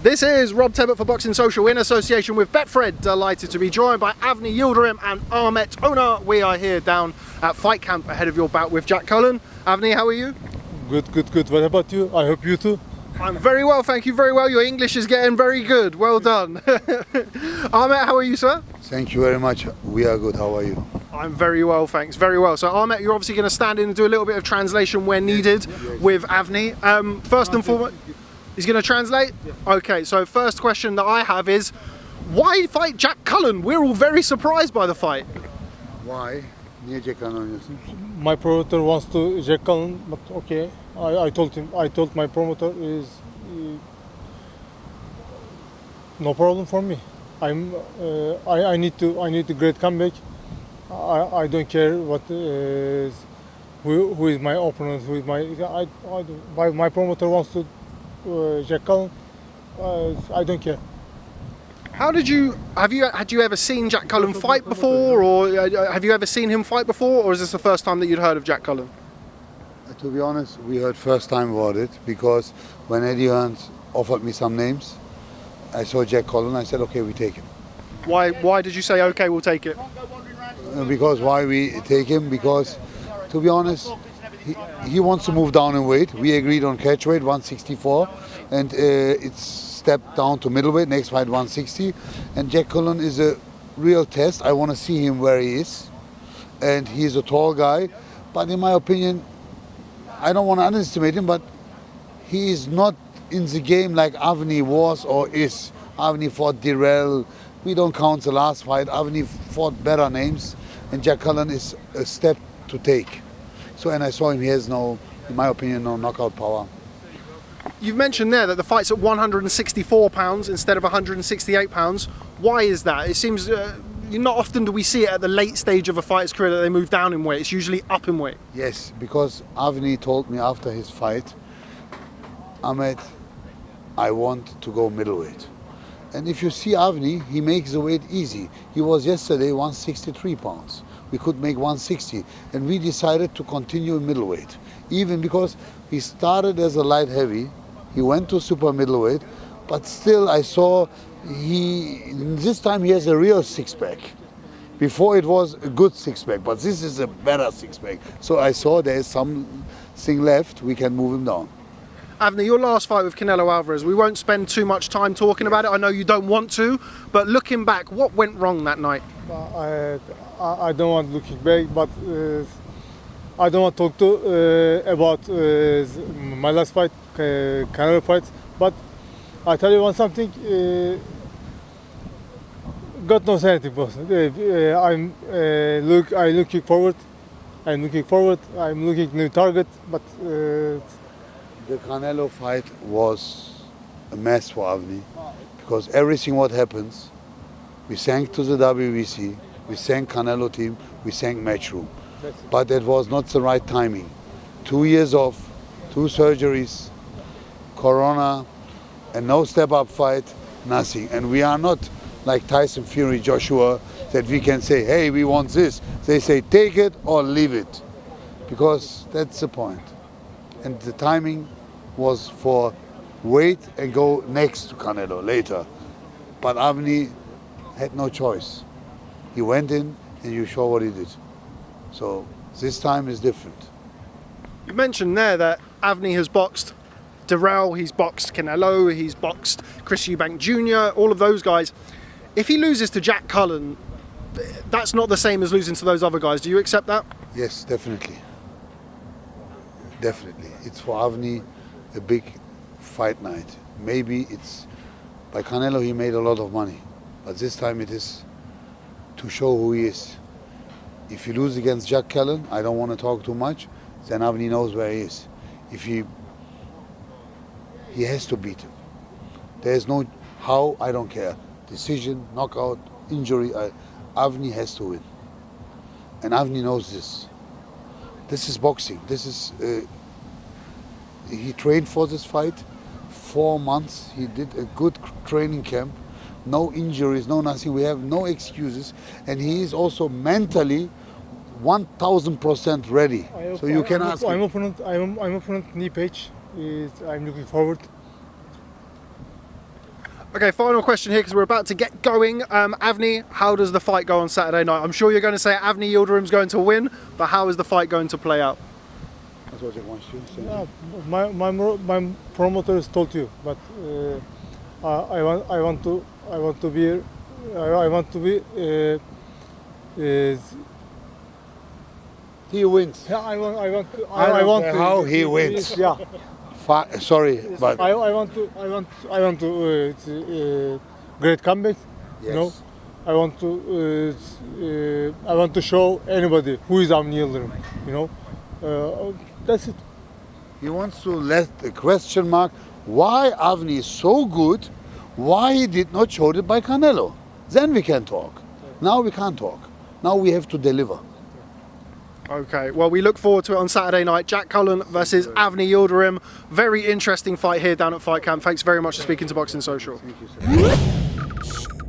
This is Rob Tebbett for Boxing Social in association with Betfred. Delighted to be joined by Avni Yildirim and Ahmet Oner. We are here down at Fight Camp ahead of your bout with Jack Cullen. Avni, how are you? Good. What about you? I hope you too. I'm very well, thank you very well. Your English is getting very good. Well done. Ahmet, how are you, sir? Thank you very much. We are good. How are you? I'm very well, thanks. Very well. So, Ahmet, you're obviously going to stand in and do a little bit of translation where needed with Avni. First and foremost, he's going to translate? Okay, so first question that I have is, why fight Jack Cullen? We're all very surprised by the fight. Why? Niye Jack Cullen oynuyorsun? My promoter wants to Jack Cullen, but okay. I told my promoter is no problem for me. I need a great comeback. I don't care what who is my opponent, who is my promoter wants to Jack Cullen. I don't care. Had you ever seen Jack Cullen fight before, or have you ever seen him fight before, or is this the first time that you'd heard of Jack Cullen? To be honest, we heard first time about it because when Eddie Hearns offered me some names, I saw Jack Cullen. I said, okay, we take him. Why did you say, okay, we'll take it? Because why we take him? Because, to be honest, he wants to move down in weight. We agreed on catch weight 164, and it's stepped down to middleweight. Next fight 160, and Jack Cullen is a real test. I want to see him where he is, and he's a tall guy, but in my opinion, I don't want to underestimate him, but he is not in the game like Avni was or is. Avni fought Dirrell. We don't count the last fight. Avni fought better names, and Jack Cullen is a step to take. So, and I saw him, he has no, in my opinion, no knockout power. You've mentioned there that the fight's at 164 pounds instead of 168 pounds. Why is that? It seems not often do we see it at the late stage of a fighter's career that they move down in weight. It's usually up in weight. Yes, because Avni told me after his fight, Ahmet, I want to go middleweight. And if you see Avni, he makes the weight easy. He was yesterday 163 pounds. We could make 160, and we decided to continue in middleweight. Even because he started as a light heavy, he went to super middleweight, but still I saw this time he has a real six-pack. Before it was a good six-pack, but this is a better six-pack. So I saw there is something left, we can move him down. Avni, your last fight with Canelo Alvarez, we won't spend too much time talking about it. I know you don't want to, but looking back, what went wrong that night? I don't want looking back, but I don't want to talk about my last fight, Canelo fight. But I tell you something. God knows anything, boss. I'm looking forward. I'm looking new target, but. The Canelo fight was a mess for Avni because everything what happens, we thank to the WBC, we thank Canelo team, we thank Matchroom. But that was not the right timing. 2 years off, 2 surgeries, Corona, and no step-up fight, nothing. And we are not like Tyson Fury, Joshua, that we can say, hey, we want this. They say, take it or leave it, because that's the point. And the timing was for wait and go next to Canelo later. But Avni had no choice. He went in and you saw what he did. So this time is different. You mentioned there that Avni has boxed Dirrell, he's boxed Canelo, he's boxed Chris Eubank Jr., all of those guys. If he loses to Jack Cullen, that's not the same as losing to those other guys. Do you accept that? Yes, definitely. Definitely. It's for Avni a big fight night. Maybe it's, by Canelo he made a lot of money, but this time it is to show who he is. If he loses against Jack Cullen, I don't want to talk too much, then Avni knows where he is. If he has to beat him. There's no how, I don't care. Decision, knockout, injury, Avni has to win. And Avni knows this. This is boxing. This is, he trained for this fight 4 months. He did a good training camp. No injuries, no nothing. We have no excuses. And he is also mentally 1000% ready. So you can ask him. I'm opponent knee page. I'm looking forward. Okay, final question here because we're about to get going. Avni, how does the fight go on Saturday night? I'm sure you're going to say Avni Yildirim's going to win, but how is the fight going to play out? That's what Jack wants to say. Yeah, my promoters told you, but I want to be He wins. yeah, I want to I don't care how he wins. Yeah, Sorry, but I want to great comeback. You know, Yes. I want to show anybody who is Avni Yildirim. You know, that's it. he wants to let the question mark why Avni is so good, why he did not show it by Canelo. Then we can talk. Now we can't talk. Now we have to deliver. Okay, well, we look forward to it on Saturday night. Jack Cullen versus Avni Yildirim. Very interesting fight here down at Fight Camp. Thanks very much for speaking to Boxing Social. Thank you, sir.